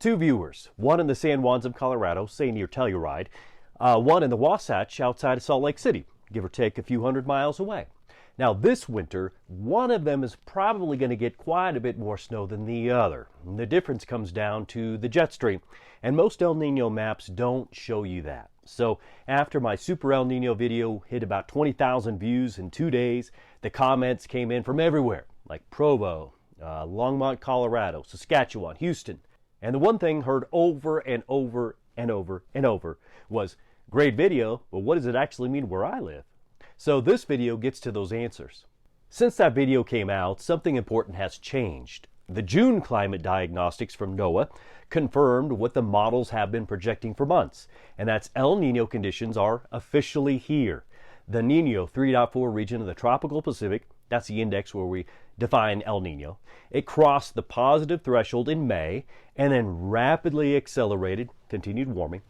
Two viewers, one in the San Juans of Colorado, say near Telluride, one in the Wasatch outside of Salt Lake City, give or take a few hundred miles away. Now this winter, one of them is probably going to get quite a bit more snow than the other. And the difference comes down to the jet stream, and most El Nino maps don't show you that. So after my Super El Nino video hit about 20,000 views in 2 days, the comments came in from everywhere, like Provo, Longmont, Colorado, Saskatchewan, Houston. And the one thing heard over and over and over and over was, great video, but what does it actually mean where I live? So this video gets to those answers. Since that video came out, something important has changed. The June climate diagnostics from NOAA confirmed what the models have been projecting for months, and that's El Nino conditions are officially here. The Nino 3.4 region of the tropical Pacific, that's the index where we define El Nino, it crossed the positive threshold in May and then rapidly accelerated, continued warming,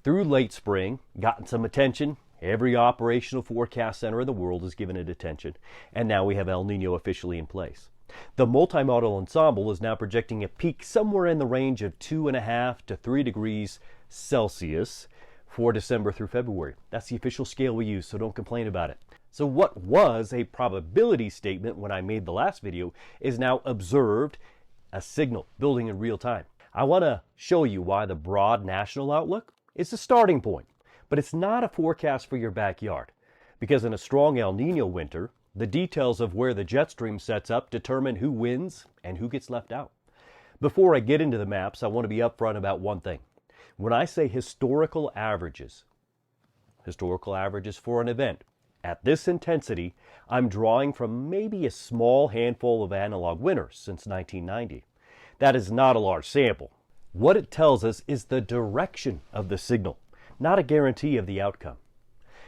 through late spring, gotten some attention. Every operational forecast center in the world is giving it attention, and now we have El Nino officially in place. The multimodal ensemble is now projecting a peak somewhere in the range of 2.5 to 3 degrees Celsius for December through February. That's the official scale we use, so don't complain about it. So what was a probability statement when I made the last video is now observed, a signal building in real time. I want to show you why the broad national outlook is the starting point, but it's not a forecast for your backyard, because in a strong El Nino winter, the details of where the jet stream sets up determine who wins and who gets left out. Before I get into the maps, I want to be upfront about one thing. When I say historical averages for an event at this intensity, I'm drawing from maybe a small handful of analog winters since 1990. That is not a large sample. What it tells us is the direction of the signal, not a guarantee of the outcome.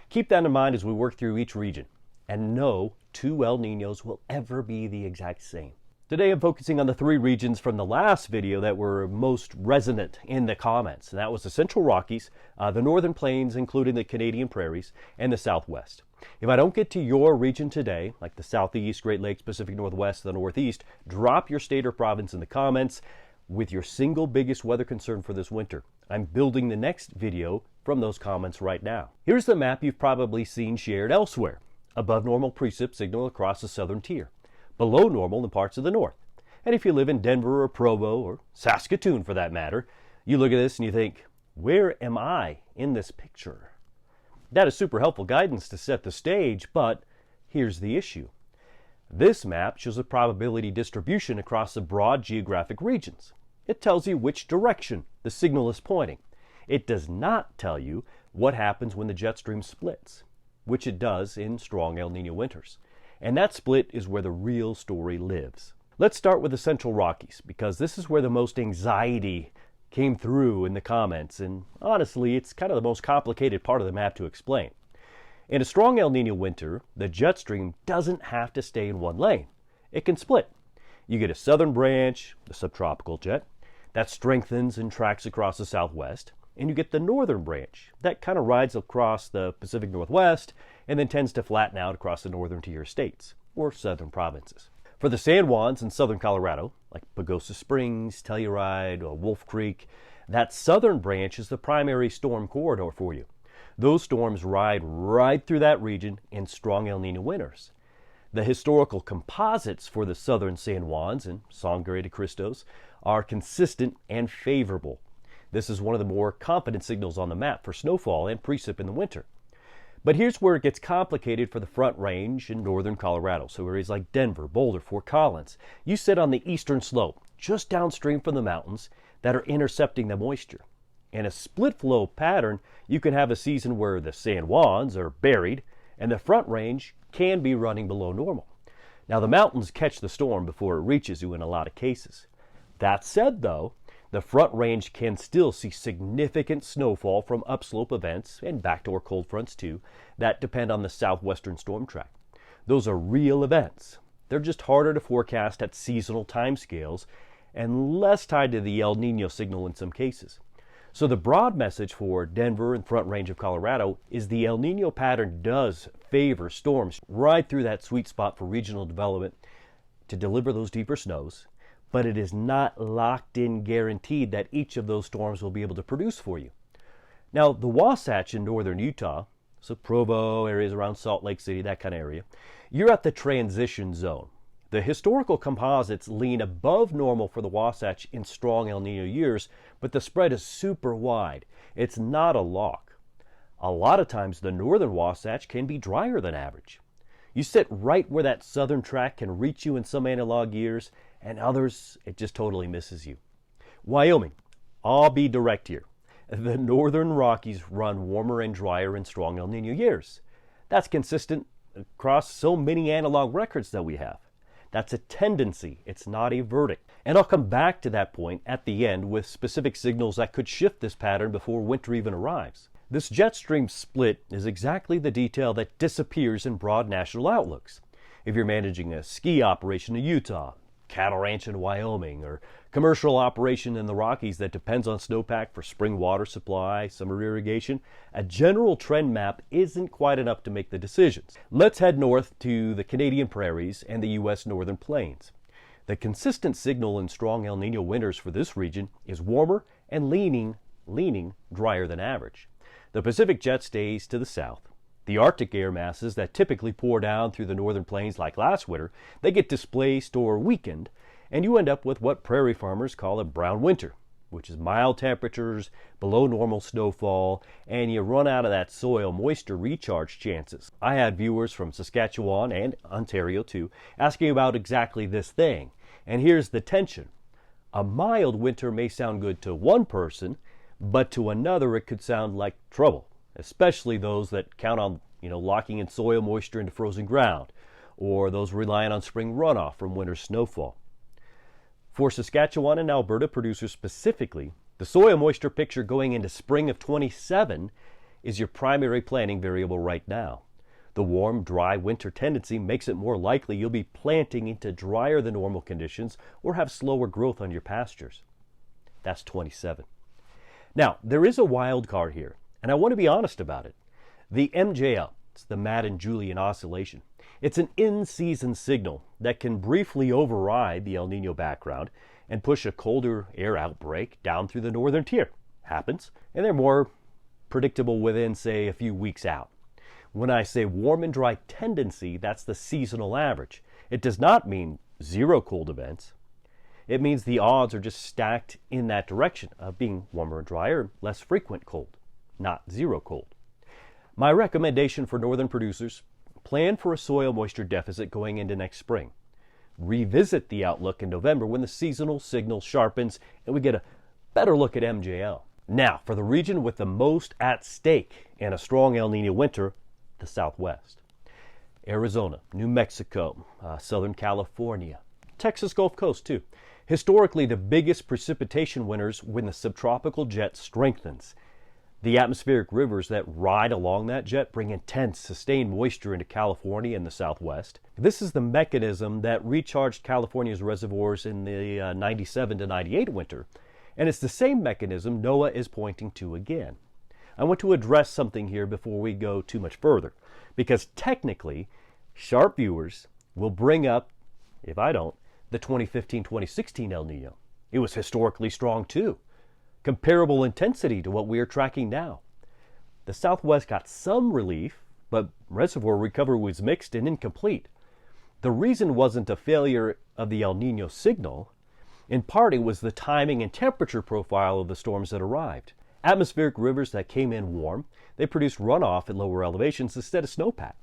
Keep that in mind as we work through each region, and no two El Ninos will ever be the exact same. Today I'm focusing on the three regions from the last video that were most resonant in the comments, and that was the Central Rockies, the Northern Plains, including the Canadian Prairies, and the Southwest. If I don't get to your region today, like the Southeast, Great Lakes, Pacific Northwest, the Northeast, drop your state or province in the comments with your single biggest weather concern for this winter. I'm building the next video from those comments right now. Here's the map you've probably seen shared elsewhere. Above normal precip signal across the southern tier. Below normal in parts of the north. And if you live in Denver or Provo or Saskatoon for that matter, you look at this and you think, where am I in this picture? That is super helpful guidance to set the stage, but here's the issue. This map shows a probability distribution across the broad geographic regions. It tells you which direction the signal is pointing. It does not tell you what happens when the jet stream splits, which it does in strong El Nino winters. And that split is where the real story lives. Let's start with the Central Rockies, because this is where the most anxiety came through in the comments, and honestly, it's kind of the most complicated part of the map to explain. In a strong El Nino winter, the jet stream doesn't have to stay in one lane. It can split. You get a southern branch, the subtropical jet, that strengthens and tracks across the southwest, and you get the northern branch that kind of rides across the Pacific Northwest and then tends to flatten out across the northern tier states or southern provinces. For the San Juans in southern Colorado, like Pagosa Springs, Telluride, or Wolf Creek, that southern branch is the primary storm corridor for you. Those storms ride right through that region in strong El Nino winters. The historical composites for the southern San Juans and Sangre de Cristos are consistent and favorable. This is one of the more confident signals on the map for snowfall and precip in the winter. But here's where it gets complicated for the Front Range in northern Colorado. So areas like Denver, Boulder, Fort Collins. You sit on the eastern slope, just downstream from the mountains that are intercepting the moisture. In a split flow pattern, you can have a season where the San Juans are buried and the Front Range can be running below normal. Now the mountains catch the storm before it reaches you in a lot of cases. That said though, the Front Range can still see significant snowfall from upslope events and backdoor cold fronts too that depend on the southwestern storm track. Those are real events. They're just harder to forecast at seasonal timescales and less tied to the El Nino signal in some cases. So the broad message for Denver and Front Range of Colorado is the El Nino pattern does favor storms right through that sweet spot for regional development to deliver those deeper snows. but it is not locked in guaranteed that each of those storms will be able to produce for you. Now, the Wasatch in northern Utah, so Provo, areas around Salt Lake City, that kind of area, you're at the transition zone. The historical composites lean above normal for the Wasatch in strong El Nino years, but the spread is super wide. It's not a lock. A lot of times the northern Wasatch can be drier than average. You sit right where that southern track can reach you in some analog years, and others, it just totally misses you. Wyoming, I'll be direct here. The northern Rockies run warmer and drier in strong El Nino years. That's consistent across so many analog records that we have. That's a tendency, it's not a verdict. And I'll come back to that point at the end with specific signals that could shift this pattern before winter even arrives. This jet stream split is exactly the detail that disappears in broad national outlooks. If you're managing a ski operation in Utah, cattle ranch in Wyoming, or commercial operation in the Rockies that depends on snowpack for spring water supply, summer irrigation, a general trend map isn't quite enough to make the decisions. Let's head north to the Canadian Prairies and the U.S. Northern Plains. The consistent signal in strong El Nino winters for this region is warmer and leaning drier than average. The Pacific jet stays to the south. The Arctic air masses that typically pour down through the northern plains like last winter, they get displaced or weakened, and you end up with what prairie farmers call a brown winter, which is mild temperatures, below normal snowfall, and you run out of that soil moisture recharge chances. I had viewers from Saskatchewan and Ontario too asking about exactly this thing, and here's the tension. A mild winter may sound good to one person, but to another it could sound like trouble, especially those that count on locking in soil moisture into frozen ground, or those relying on spring runoff from winter snowfall. For Saskatchewan and Alberta producers specifically, the soil moisture picture going into spring of 27 is your primary planning variable right now. The warm, dry winter tendency makes it more likely you'll be planting into drier than normal conditions or have slower growth on your pastures. That's 27. Now, there is a wild card here, and I want to be honest about it. The MJL, it's the Madden-Julian oscillation. It's an in-season signal that can briefly override the El Nino background and push a colder air outbreak down through the northern tier. Happens, and they're more predictable within, say, a few weeks out. When I say warm and dry tendency, that's the seasonal average. It does not mean zero cold events. It means the odds are just stacked in that direction of being warmer and drier, less frequent cold, not zero cold. My recommendation for northern producers: plan for a soil moisture deficit going into next spring. Revisit the outlook in November when the seasonal signal sharpens and we get a better look at MJL. Now, for the region with the most at stake in a strong El Nino winter, the Southwest. Arizona, New Mexico, Southern California, Texas Gulf Coast too. Historically, the biggest precipitation winters when the subtropical jet strengthens. The atmospheric rivers that ride along that jet bring intense, sustained moisture into California and the Southwest. This is the mechanism that recharged California's reservoirs in the 97 to 98 winter, and it's the same mechanism NOAA is pointing to again. I want to address something here before we go too much further, because technically, sharp viewers will bring up, if I don't, the 2015-2016 El Nino. It was historically strong too. Comparable intensity to what we are tracking now. The Southwest got some relief, but reservoir recovery was mixed and incomplete. The reason wasn't a failure of the El Nino signal. In part, it was the timing and temperature profile of the storms that arrived. Atmospheric rivers that came in warm, they produced runoff at lower elevations instead of snowpack.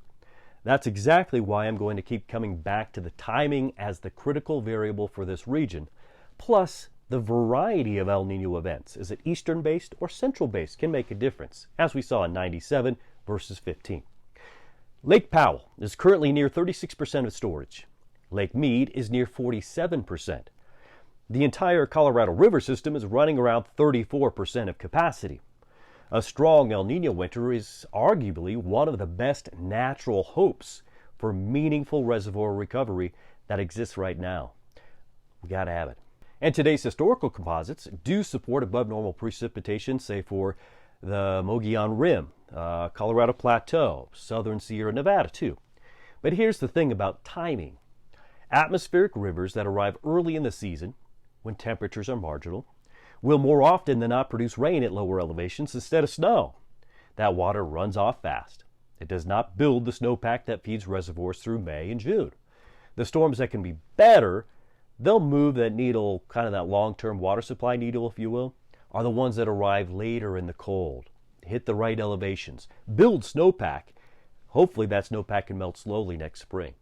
That's exactly why I'm going to keep coming back to the timing as the critical variable for this region, plus the variety of El Nino events. Is it eastern-based or central-based can make a difference, as we saw in 97 versus 15. Lake Powell is currently near 36% of storage. Lake Mead is near 47%. The entire Colorado River system is running around 34% of capacity. A strong El Nino winter is arguably one of the best natural hopes for meaningful reservoir recovery that exists right now. We got to have it. And today's historical composites do support above normal precipitation, say for the Mogollon Rim, Colorado Plateau, southern Sierra Nevada too. But here's the thing about timing. Atmospheric rivers that arrive early in the season when temperatures are marginal, will more often than not produce rain at lower elevations instead of snow. That water runs off fast. It does not build the snowpack that feeds reservoirs through May and June. The storms that can be better, they'll move that needle, kind of that long-term water supply needle, if you will, are the ones that arrive later in the cold, hit the right elevations, build snowpack. Hopefully that snowpack can melt slowly next spring.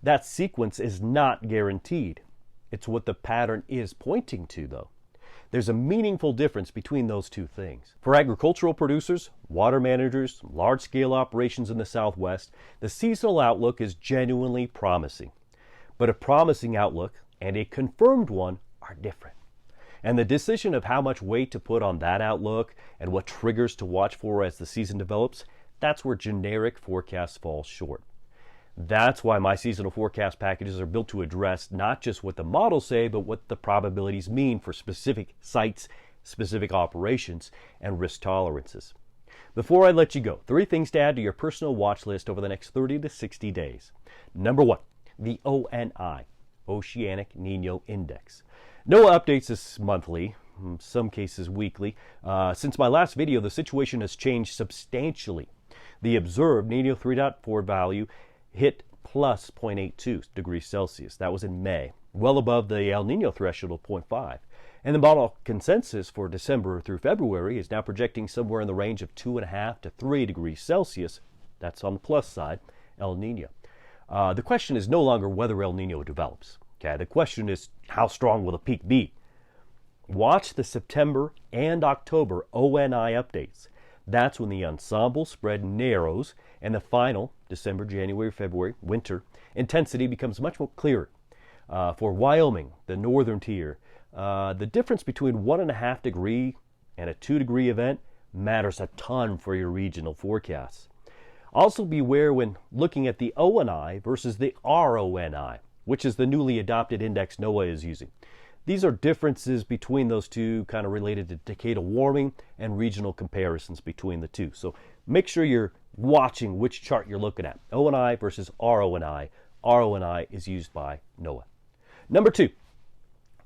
That sequence is not guaranteed. It's what the pattern is pointing to, though. There's a meaningful difference between those two things. For agricultural producers, water managers, large-scale operations in the Southwest, the seasonal outlook is genuinely promising. But a promising outlook and a confirmed one are different. And the decision of how much weight to put on that outlook and what triggers to watch for as the season develops, that's where generic forecasts fall short. That's why my seasonal forecast packages are built to address not just what the models say, but what the probabilities mean for specific sites, specific operations, and risk tolerances. Before I let you go, 3 things to add to your personal watch list over the next 30 to 60 days. Number 1, the ONI, Oceanic Niño Index. NOAA updates this monthly, in some cases weekly. Since my last video, the situation has changed substantially. The observed Niño 3.4 value hit plus 0.82 degrees Celsius. That was in May, well above the El Nino threshold of 0.5. And the model consensus for December through February is now projecting somewhere in the range of 2.5 to 3 degrees Celsius. That's on the plus side, El Nino. The question is no longer whether El Nino develops. Okay, the question is how strong will the peak be? Watch the September and October ONI updates. That's when the ensemble spread narrows and the final December, January, February, winter intensity becomes much more clear. For Wyoming, the northern tier, the difference between 1.5 degree and a 2 degree event matters a ton for your regional forecasts. Also beware when looking at the ONI versus the RONI, which is the newly adopted index NOAA is using. These are differences between those two, kind of related to decadal warming and regional comparisons between the two. So make sure you're watching which chart you're looking at. ONI versus RONI. RONI is used by NOAA. Number 2,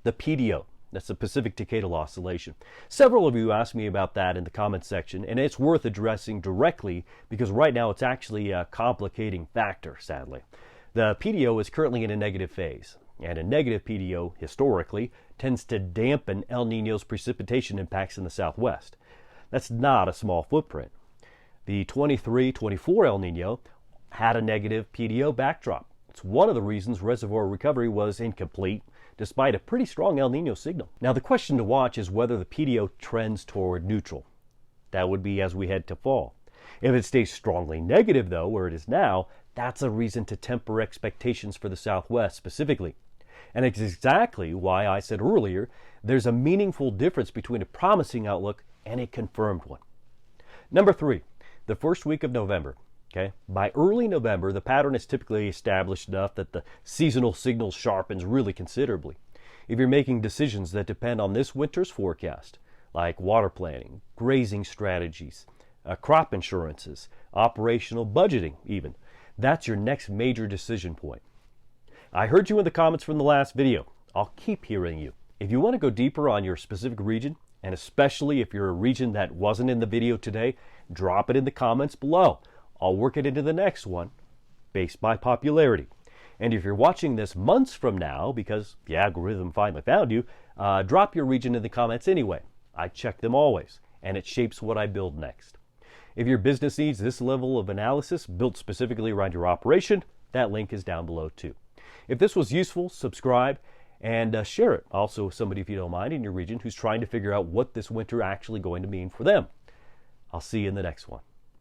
the PDO. That's the Pacific Decadal Oscillation. Several of you asked me about that in the comments section, and it's worth addressing directly because right now it's actually a complicating factor, sadly. The PDO is currently in a negative phase. And a negative PDO, historically, tends to dampen El Niño's precipitation impacts in the Southwest. That's not a small footprint. The 23-24 El Niño had a negative PDO backdrop. It's one of the reasons reservoir recovery was incomplete, despite a pretty strong El Niño signal. Now the question to watch is whether the PDO trends toward neutral. That would be as we head to fall. If it stays strongly negative, though, where it is now, that's a reason to temper expectations for the Southwest specifically. And it's exactly why I said earlier, there's a meaningful difference between a promising outlook and a confirmed one. Number 3, the first week of November. Okay? By early November, the pattern is typically established enough that the seasonal signal sharpens really considerably. If you're making decisions that depend on this winter's forecast, like water planning, grazing strategies, crop insurances, operational budgeting even, that's your next major decision point. I heard you in the comments from the last video. I'll keep hearing you. If you want to go deeper on your specific region, and especially if you're a region that wasn't in the video today, drop it in the comments below. I'll work it into the next one based by popularity. And if you're watching this months from now, because the algorithm finally found you, drop your region in the comments anyway. I check them always, and it shapes what I build next. If your business needs this level of analysis built specifically around your operation, that link is down below too. If this was useful, subscribe and share it also with somebody, if you don't mind, in your region who's trying to figure out what this winter actually going to mean for them. I'll see you in the next one.